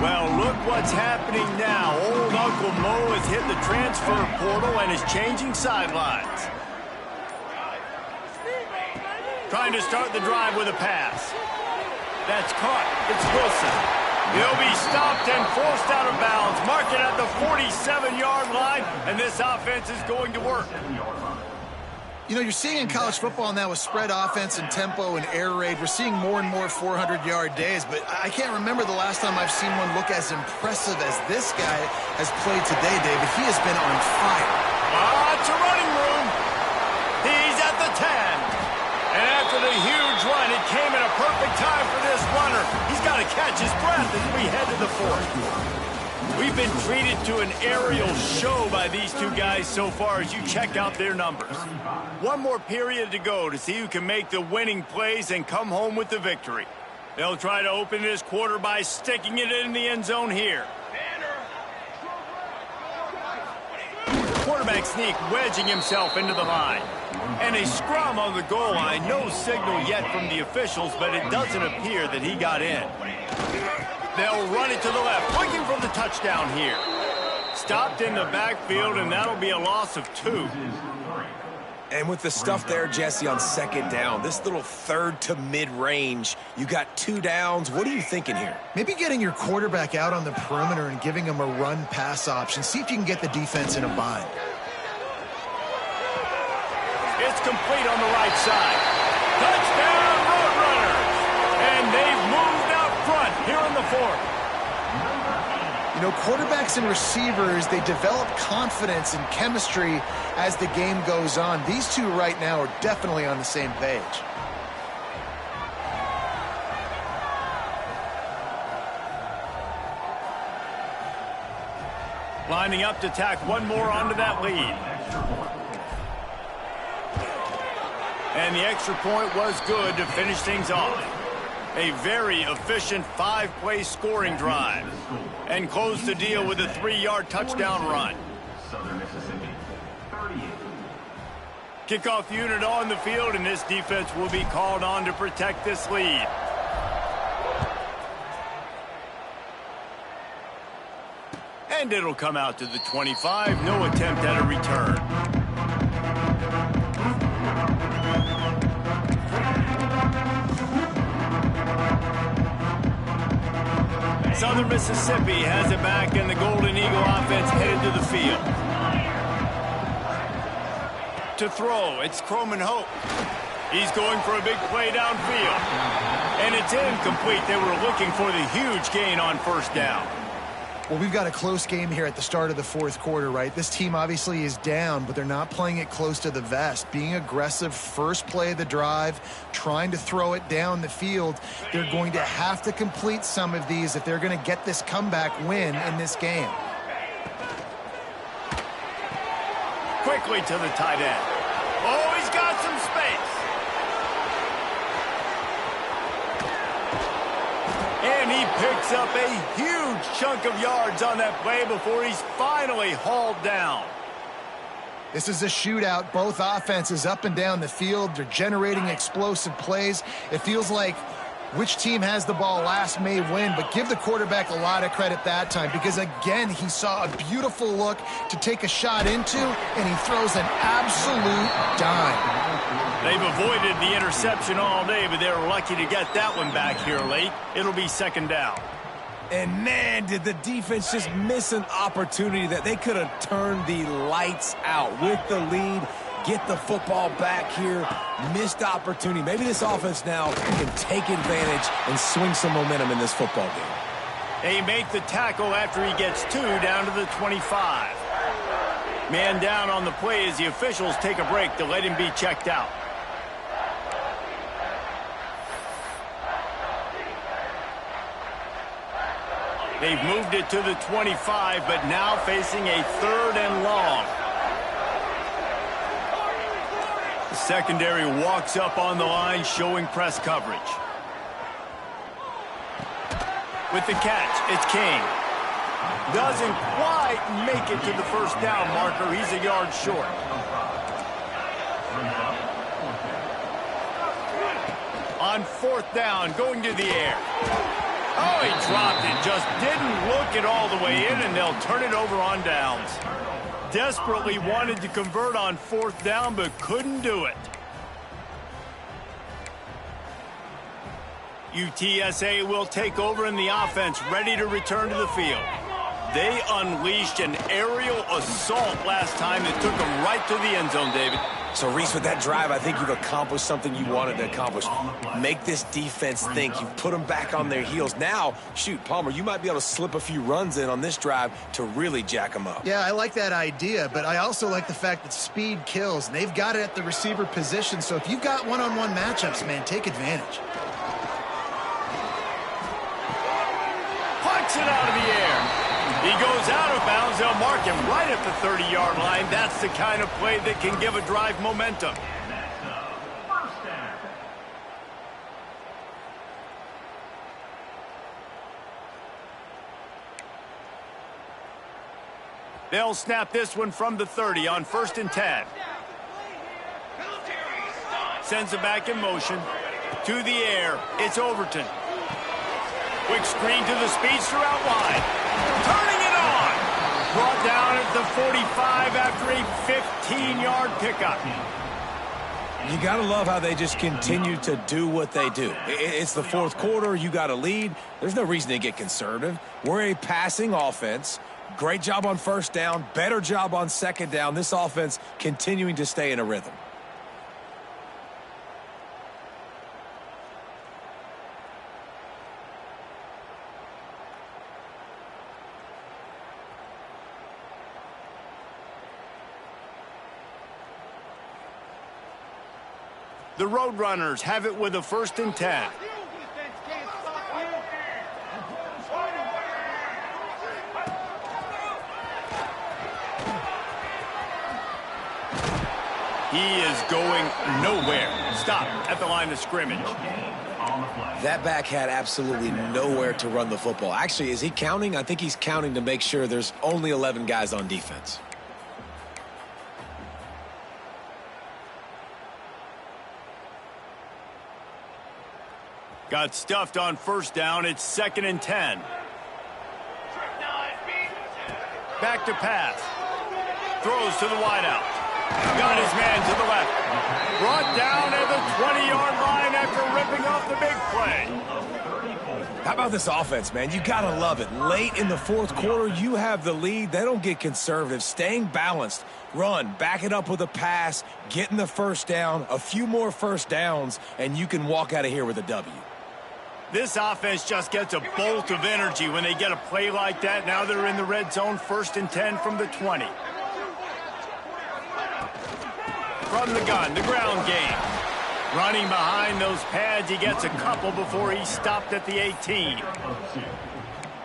Well, look what's happening now. Old Uncle Mo has hit the transfer portal and is changing sidelines. Trying to start the drive with a pass. That's caught. It's Wilson. He'll be stopped and forced out of bounds. Mark it at the 47-yard line, and this offense is going to work. You know, you're seeing in college football now with spread offense and tempo and air raid, we're seeing more and more 400-yard days, but I can't remember the last time I've seen one look as impressive as this guy has played today, David. He has been on fire. It's a running room. He's at the 10. And after the huge run, it came at a perfect time for this runner. He's got to catch his breath as we head to the 4th. We've been treated to an aerial show by these two guys so far as you check out their numbers. One more period to go to see who can make the winning plays and come home with the victory. They'll try to open this quarter by sticking it in the end zone here. Quarterback sneak wedging himself into the line. And a scrum on the goal line. No signal yet from the officials, but it doesn't appear that he got in. They'll run it to the left, looking for the touchdown here. Stopped in the backfield, and that'll be a loss of 2. And with the stuff there, Jesse, on 2nd down, this little 3rd to mid-range, you got 2 downs. What are you thinking here? Maybe getting your quarterback out on the perimeter and giving him a run-pass option. See if you can get the defense in a bind. It's complete on the right side. Touchdown, Roadrunners! And they've moved out front here in the 4th. You know, quarterbacks and receivers, they develop confidence and chemistry as the game goes on. These two right now are definitely on the same page. Lining up to tack one more onto that lead. And the extra point was good to finish things off. A very efficient 5-play scoring drive. And close the deal with a 3-yard touchdown run. Southern Mississippi, 38. Kickoff unit on the field, and this defense will be called on to protect this lead. And it'll come out to the 25. No attempt at a return. Southern Mississippi has it back, and the Golden Eagle offense headed to the field. To throw, it's Croman Hope. He's going for a big play downfield. And it's incomplete. They were looking for the huge gain on first down. Well, we've got a close game here at the start of the fourth quarter, right? This team obviously is down, but they're not playing it close to the vest. Being aggressive, first play of the drive, trying to throw it down the field. They're going to have to complete some of these if they're going to get this comeback win in this game. Quickly to the tight end. Oh, he's got some space. And he picks up a huge chunk of yards on that play before he's finally hauled down. This is a shootout. Both offenses up and down the field. They're generating explosive plays. It feels like which team has the ball last may win, but give the quarterback a lot of credit that time because, again, he saw a beautiful look to take a shot into, and he throws an absolute dime. They've avoided the interception all day, but they were lucky to get that one back here late. It'll be second down. And, man, did the defense just miss an opportunity that they could have turned the lights out with the lead. Get the football back here. Missed opportunity. Maybe this offense now can take advantage and swing some momentum in this football game. They make the tackle after he gets two down to the 25. Man down on the play as the officials take a break to let him be checked out. They've moved it to the 25, but now facing a third and long. The secondary walks up on the line, showing press coverage. With the catch, it's King. Doesn't quite make it to the first down marker. He's a yard short. On fourth down, going to the air. Oh, he dropped it. Just didn't look it all the way in, and they'll turn it over on downs. Desperately wanted to convert on fourth down, but couldn't do it. UTSA will take over in the offense, ready to return to the field. They unleashed an aerial assault last time that took them right to the end zone, David. So, Reese, with that drive, I think you've accomplished something you wanted to accomplish. Make this defense think. You've put them back on their heels. Now, shoot, Palmer, you might be able to slip a few runs in on this drive to really jack them up. Yeah, I like that idea, but I also like the fact that speed kills. And they've got it at the receiver position, so if you've got one-on-one matchups, man, take advantage. Pucks it out of the air. He goes out of bounds. They'll mark him right at the 30-yard line. That's the kind of play that can give a drive momentum. They'll snap this one from the 30 on 1st and 10. Sends it back in motion. To the air. It's Overton. Quick screen to the speedster out wide. Turning it on. Brought down at the 45 after a 15-yard pickup. You got to love how they just continue to do what they do. It's the fourth quarter. You got a lead. There's no reason to get conservative. We're a passing offense. Great job on first down. Better job on second down. This offense continuing to stay in a rhythm. The Roadrunners have it with a 1st and 10. He is going nowhere. Stop at the line of scrimmage. That back had absolutely nowhere to run the football. Actually, is he counting? I think he's counting to make sure there's only 11 guys on defense. Got stuffed on first down. It's 2nd and 10. Back to pass. Throws to the wideout. Got his man to the left. Brought down at the 20-yard line after ripping off the big play. How about this offense, man? You got to love it. Late in the fourth quarter, you have the lead. They don't get conservative. Staying balanced. Run, back it up with a pass, getting the first down, a few more first downs, and you can walk out of here with a W. This offense just gets a bolt of energy when they get a play like that. Now they're in the red zone, 1st and 10 from the 20. From the gun, the ground game. Running behind those pads, he gets a couple before he stopped at the 18.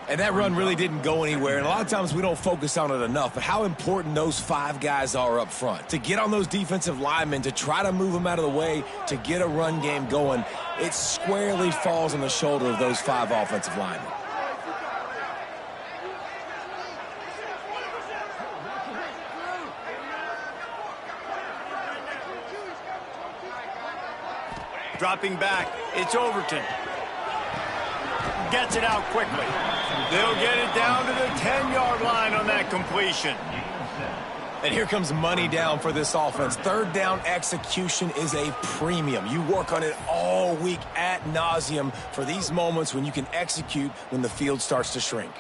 And that run really didn't go anywhere, and a lot of times we don't focus on it enough, but how important those 5 guys are up front. To get on those defensive linemen, to try to move them out of the way, to get a run game going, it squarely falls on the shoulder of those 5 offensive linemen. Dropping back, it's Overton. Gets it out quickly. They'll get it down to the 10-yard line on that completion. And here comes money down for this offense. 3rd down execution is a premium. You work on it all week ad nauseum for these moments when you can execute when the field starts to shrink.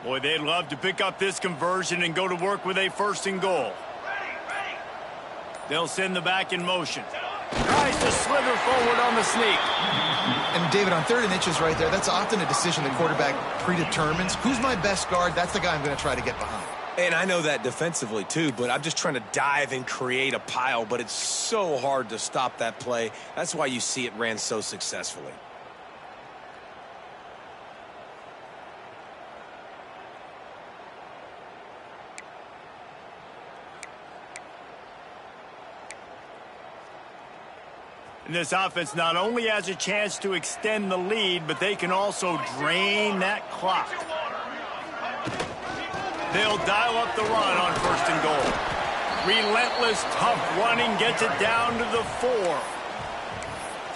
Boy, they'd love to pick up this conversion and go to work with a 1st and goal. They'll send the back in motion. Tries to slither forward on the sneak. And David, on 3rd and inches right there, that's often a decision the quarterback predetermines. Who's my best guard? That's the guy I'm going to try to get behind. And I know that defensively too, but I'm just trying to dive and create a pile, but it's so hard to stop that play. That's why you see it ran so successfully. And this offense not only has a chance to extend the lead, but they can also drain that clock. They'll dial up the run on 1st and goal. Relentless, tough running gets it down to the 4.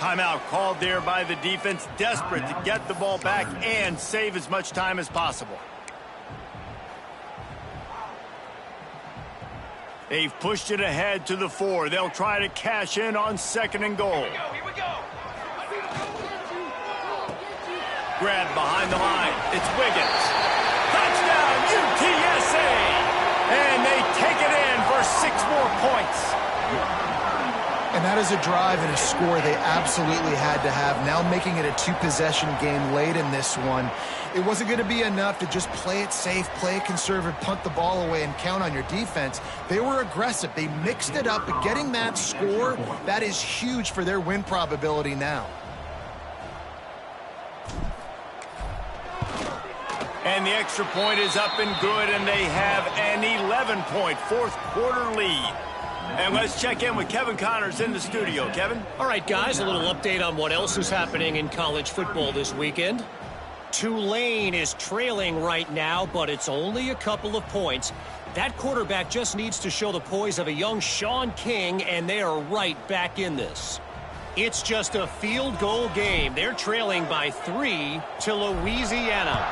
Timeout called there by the defense, desperate to get the ball back and save as much time as possible. They've pushed it ahead to the 4. They'll try to cash in on 2nd and goal. Here we go. Grab behind the line. It's Wiggins. Touchdown, UTSA! And they take it in for 6 more points. And that is a drive and a score they absolutely had to have. Now making it a 2-possession game late in this one. It wasn't going to be enough to just play it safe, play it conservative, punt the ball away, and count on your defense. They were aggressive. They mixed it up, but getting that score, that is huge for their win probability now. And the extra point is up and good, and they have an 11-point fourth-quarter lead. And let's check in with Kevin Connors in the studio. Kevin? All right, guys, a little update on what else is happening in college football this weekend. Tulane is trailing right now, but it's only a couple of points. That quarterback just needs to show the poise of a young Sean King, and they are right back in this. It's just a field goal game. They're trailing by 3 to Louisiana.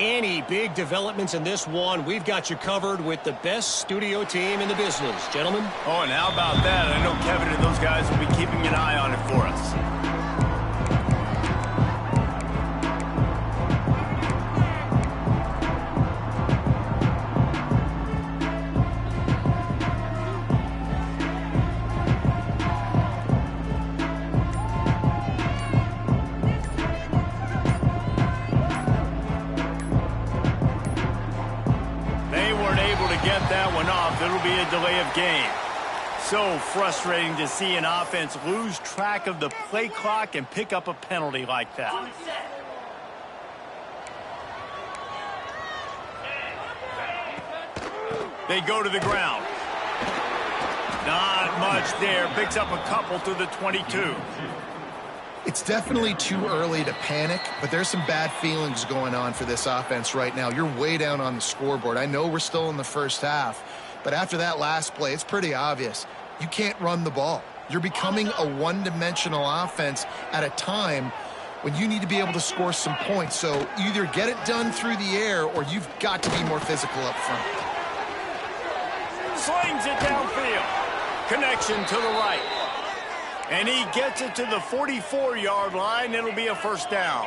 Any big developments in this one, we've got you covered with the best studio team in the business. Gentlemen? Oh, and how about that? I know Kevin and those guys will be keeping an eye on it for us. It'll be a delay of game. So frustrating to see an offense lose track of the play clock and pick up a penalty like that. They go to the ground. Not much there. Picks up a couple to the 22. It's definitely too early to panic, but there's some bad feelings going on for this offense right now. You're way down on the scoreboard. I know we're still in the first half, but after that last play, it's pretty obvious. You can't run the ball. You're becoming a one-dimensional offense at a time when you need to be able to score some points. So you either get it done through the air or you've got to be more physical up front. Slings it downfield. Connection to the right. And he gets it to the 44-yard line. It'll be a first down.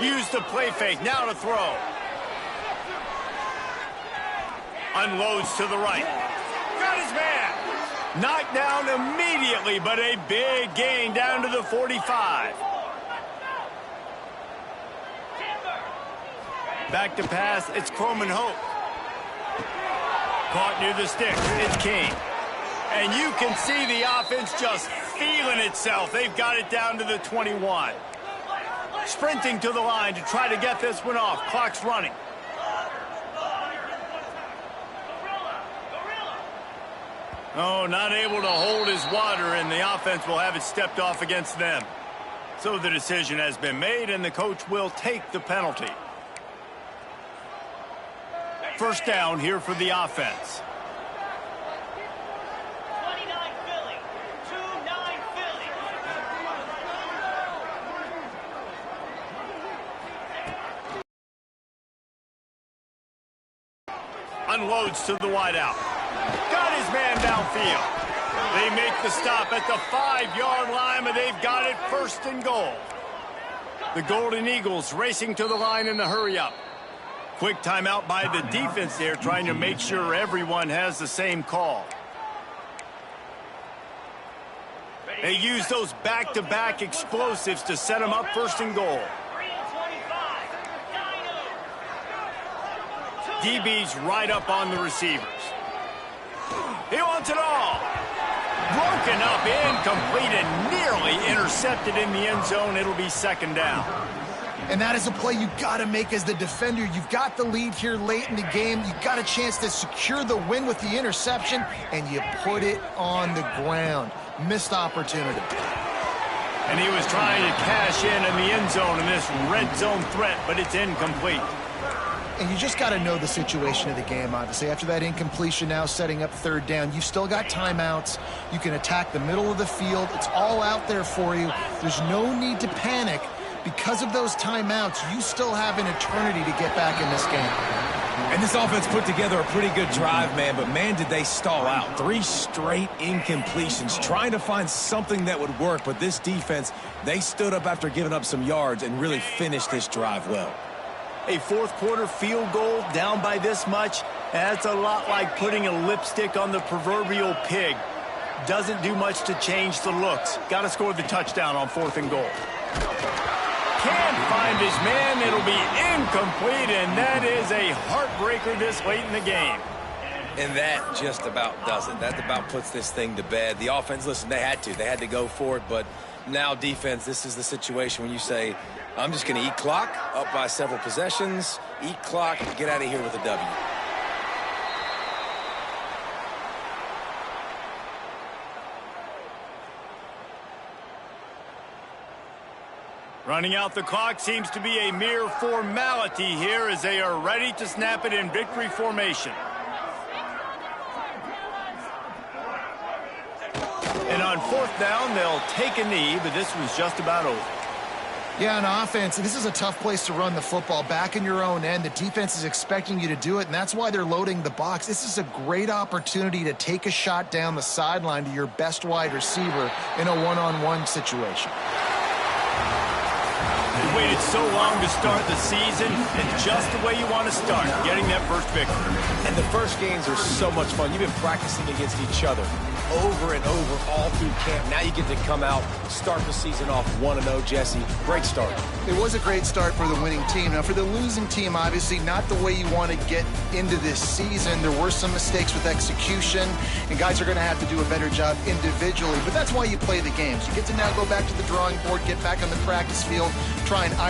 Use the play fake. Now to throw. Unloads to the right. Got his man. Knocked down immediately, but a big gain down to the 45. Back to pass. It's Croman Hope. Caught near the sticks. It's King. And you can see the offense just feeling itself. They've got it down to the 21. Sprinting to the line to try to get this one off. Clock's running. Oh, not able to hold his water, and the offense will have it stepped off against them. So the decision has been made, and the coach will take the penalty. First down here for the offense. 29 Philly. 2-9 Philly. Unloads to the wideout. Got his man downfield. They make the stop at the 5-yard line, but they've got it first and goal. The Golden Eagles racing to the line in the hurry-up. Quick timeout by the defense there, trying to make sure everyone has the same call. They use those back-to-back explosives to set them up first and goal. 3-25. DB's right up on the receivers. He wants it all. Broken up, incomplete, and nearly intercepted in the end zone. It'll be second down. And that is a play you got to make as the defender. You've got the lead here late in the game. You've got a chance to secure the win with the interception, and you put it on the ground. Missed opportunity. And he was trying to cash in the end zone in this red zone threat, but it's incomplete. And you just got to know the situation of the game, obviously. After that incompletion, now setting up third down, you've still got timeouts. You can attack the middle of the field. It's all out there for you. There's no need to panic. Because of those timeouts, you still have an eternity to get back in this game. And this offense put together a pretty good drive, man, but man, did they stall out. 3 straight incompletions, trying to find something that would work, but this defense, they stood up after giving up some yards and really finished this drive well. A fourth-quarter field goal down by this much, that's a lot like putting a lipstick on the proverbial pig. Doesn't do much to change the looks. Got to score the touchdown on 4th and goal. Can't find his man. It'll be incomplete, and that is a heartbreaker this late in the game. And that just about does it. That about puts this thing to bed. The offense, listen, they had to go for it, but now defense, this is the situation when you say, I'm just going to eat clock, up by several possessions, eat clock, get out of here with a W. Running out the clock seems to be a mere formality here as they are ready to snap it in victory formation. And on 4th down, they'll take a knee, but this was just about over. Yeah, on offense, this is a tough place to run the football. Back in your own end, the defense is expecting you to do it, and that's why they're loading the box. This is a great opportunity to take a shot down the sideline to your best wide receiver in a one-on-one situation. You waited so long to start the season. It's just the way you want to start, getting that first victory. And the first games are so much fun. You've been practicing against each other over and over all through camp. Now you get to come out, start the season off 1-0, Jesse. Great start. It was a great start for the winning team. Now, for the losing team, obviously not the way you want to get into this season. There were some mistakes with execution, and guys are going to have to do a better job individually. But that's why you play the games. You get to now go back to the drawing board, get back on the practice field, try and